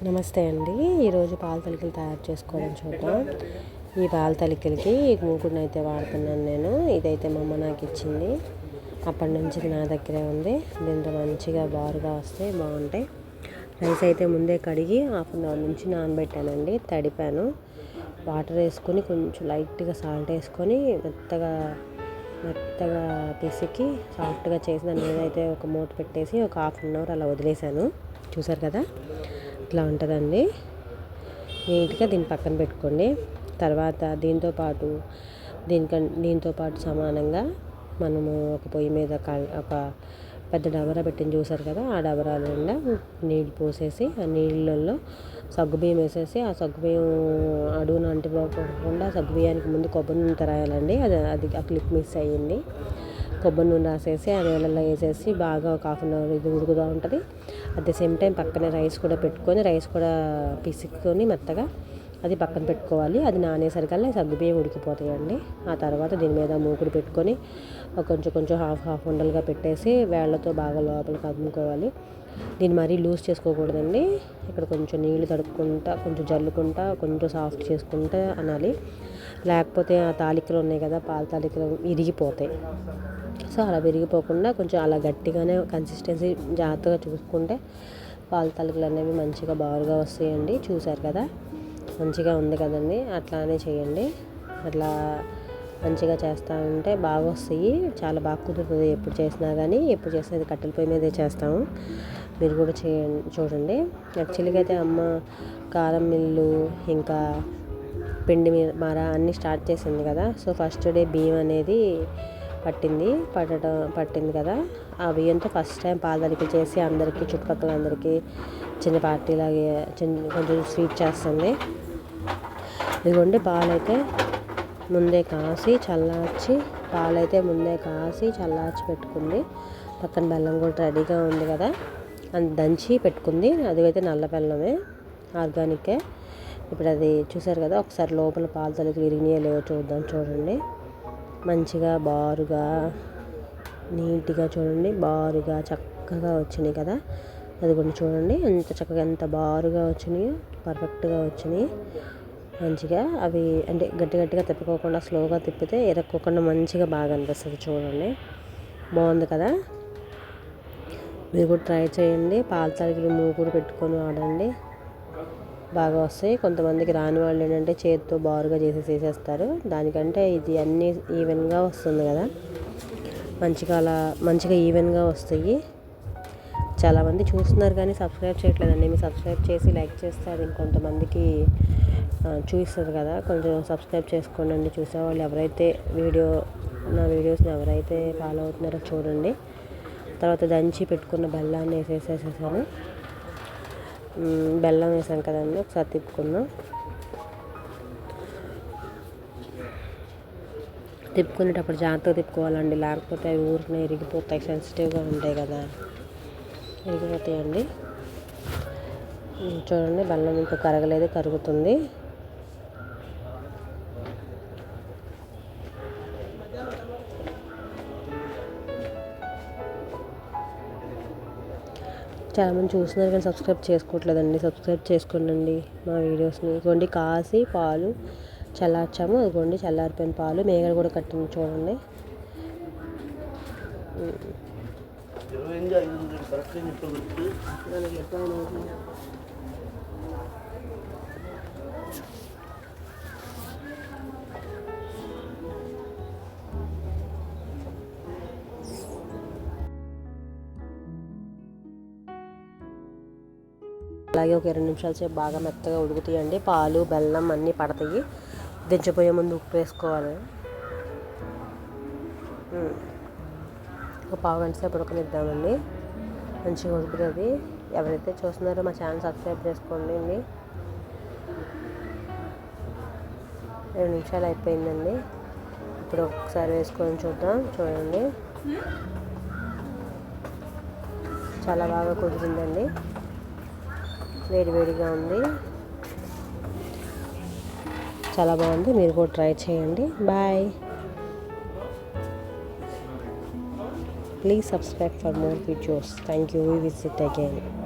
నమస్తే అండి. ఈరోజు పాల తలికలు తయారు చేసుకోవడం చూద్దాం. ఈ పాల తలికలకి మూకుడిని అయితే వాడుతున్నాను నేను. ఇదైతే మా అమ్మ నాకు ఇచ్చింది. అప్పటి నుంచి ఇది నా దగ్గరే ఉంది. దీంతో మంచిగా బారుగా వస్తే బాగుంటాయి. రైస్ అయితే ముందే కడిగి హాఫ్ అన్ అవర్ నుంచి నానబెట్టానండి. తడిపాను. వాటర్ వేసుకొని కొంచెం లైట్గా సాల్ట్ వేసుకొని మెత్తగా పిసికి సాఫ్ట్గా చేసి దాని మీద అయితే ఒక మూత పెట్టేసి ఒక హాఫ్ అన్ అవర్ అలా వదిలేసాను. చూసారు కదా, ఇట్లా ఉంటుందండి. నీట్గా దీన్ని పక్కన పెట్టుకోండి. తర్వాత దీంతో పాటు సమానంగా మనము ఒక పొయ్యి మీద ఒక పెద్ద డబరా పెట్టింది చూసారు కదా, ఆ డబరా నిండా నీళ్ళు పోసేసి ఆ నీళ్ళల్లో సగ్గుబియ్యం వేసేసి ఆ సగ్గుబియ్యం అడుగున అంటిపోకుండా సగ్గుబియ్యానికి ముందు కొబ్బరి నూనె రాయాలండి. అది ఆ క్లిప్ మిస్ అయ్యింది. కొబ్బరి నూనె రాసేసి ఆ నీళ్ళల్లో వేసేసి బాగా ఒక హాఫ్ అన్ అవర్ ఇది ఉడుకుతూ ఉంటుంది. అట్ ద సేమ్ టైం పక్కనే రైస్ కూడా పెట్టుకొని రైస్ కూడా పిసుక్కొని మెత్తగా అది పక్కన పెట్టుకోవాలి. అది నానేసరికల్లా సగ్గుబియ్యం ఉడికిపోతాయండి. ఆ తర్వాత దీని మీద మూకుడు పెట్టుకొని కొంచెం హాఫ్ ఉండలుగా పెట్టేసి వేళ్ళతో బాగా లోపలికి అదుముకోవాలి. దీన్ని మరీ లూజ్ చేసుకోకూడదండి. ఇక్కడ కొంచెం నీళ్లు తడుపుకుంటా కొంచెం జల్లుకుంటా కొంచెం సాఫ్ట్ చేసుకుంటా అనాలి. లేకపోతే ఆ తాలికలు ఉన్నాయి కదా, పాల తాలికలు విరిగిపోతాయి. సో అలా విరిగిపోకుండా కొంచెం అలా గట్టిగానే కన్సిస్టెన్సీ జాగ్రత్తగా చూసుకుంటే పాల తాలికలు అనేవి మంచిగా బారుగా వస్తాయండి. చూసారు కదా, మంచిగా ఉంది కదండి. అట్లానే చేయండి. అట్లా మంచిగా చేస్తూ ఉంటే బాగా వస్తాయి. చాలా బాగా కుదురుతుంది. ఎప్పుడు చేసినా ఇది కట్టెల పొయ్యి మీదే చేస్తాము. మీరు కూడా చూడండి. యాక్చువల్గా అయితే అమ్మ కారం మిల్లు ఇంకా పిండి మర అన్నీ స్టార్ట్ చేసింది కదా. సో ఫస్ట్ డే బియ్యం అనేది పట్టింది కదా. ఆ బియ్యంతో ఫస్ట్ టైం పాల తలికలు చేసి అందరికీ చుట్టుపక్కల అందరికీ చిన్న పార్టీలాగే కొంచెం స్వీట్ చేస్తుంది. ఇదిగోండి, పాలైతే ముందే కాసి చల్లార్చి పెట్టుకుంది. పక్కన బెల్లం కూడా రెడీగా ఉంది కదా, దంచి పెట్టుకుంది. అది అయితే నల్ల బెల్లమే, ఆర్గానికే. ఇప్పుడు అది చూసారు కదా, ఒకసారి లోపల పాల తలికలు విరిగినాయో లేవో చూడండి. మంచిగా బారుగా నీట్గా చూడండి, బారుగా చక్కగా వచ్చినాయి కదా. అది కూడా చూడండి ఎంత చక్కగా ఎంత బారుగా వచ్చినాయో, పర్ఫెక్ట్గా వచ్చినాయి. మంచిగా అవి అంటే గట్టిగా తిప్పుకోకుండా స్లోగా తిప్పితే ఎరక్కోకుండా మంచిగా బాగా అనిపిస్తుంది. చూడండి, బాగుంది కదా. మీరు కూడా ట్రై చేయండి. పాల తాలికలు మూకుడు పెట్టుకొని వాడండి, బాగా వస్తాయి. కొంతమందికి రాని వాళ్ళు ఏంటంటే చేతితో బారుగా చేసేస్తారు. దానికంటే ఇది అన్నీ ఈవెన్గా వస్తుంది కదా, మంచిగా ఈవెన్గా వస్తాయి. చాలామంది చూస్తున్నారు కానీ సబ్స్క్రైబ్ చేయట్లేదండి. మీరు సబ్స్క్రైబ్ చేసి లైక్ చేస్తే అది ఇంకొంతమందికి చూపిస్తుంది కదా. కొంచెం సబ్స్క్రైబ్ చేసుకోండి. చూసేవాళ్ళు ఎవరైతే నా వీడియోస్ని ఎవరైతే ఫాలో అవుతున్నారో చూడండి. తర్వాత దంచి పెట్టుకున్న బెల్లాన్ని వేసేసాను. బెల్లం వేసాను కదండి, ఒకసారి తిప్పుకుందాం. తిప్పుకునేటప్పుడు జాగ్రత్తగా తిప్పుకోవాలండి, లేకపోతే అవి ఊరికనే ఇరిగిపోతాయి. సెన్సిటివ్గా ఉంటాయి కదా, ఇరిగిపోతాయండి. చూడండి, బెల్లం ఇంకా కరగలేదు, కరుగుతుంది. చాలామంది చూస్తున్నారు కానీ సబ్స్క్రైబ్ చేసుకోవట్లేదండి. సబ్స్క్రైబ్ చేసుకోండి మా వీడియోస్ని. ఇదిగోండి, కాసి పాలు చల్లార్చాము. అదిగోండి చల్లారిపోయిన పాలు మేగడ కూడా కట్టింది చూడండి. అలాగే ఒక 2 నిమిషాల సేపు బాగా మెత్తగా ఉడుకుతాయండి. పాలు బెల్లం అన్నీ పడతాయి. దించిపోయే ముందు ఉప్పు వేసుకోవాలి. ఒక పావు గంట సేపు ఉడకనిద్దామండి. మంచిగా ఉడుకుతుంది. ఎవరైతే చూస్తున్నారో మా ఛానల్ సబ్స్క్రైబ్ చేసుకోండి. 2 నిమిషాలు అయిపోయిందండి. ఇప్పుడు ఒకసారి వేసుకొని చూద్దాం. చూడండి, చాలా బాగా కుదిరిందండి. వేడిగా ఉంది, చాలా బాగుంది. మీరు కూడా ట్రై చేయండి. Bye. Please subscribe for more videos. Thank you. We visit again.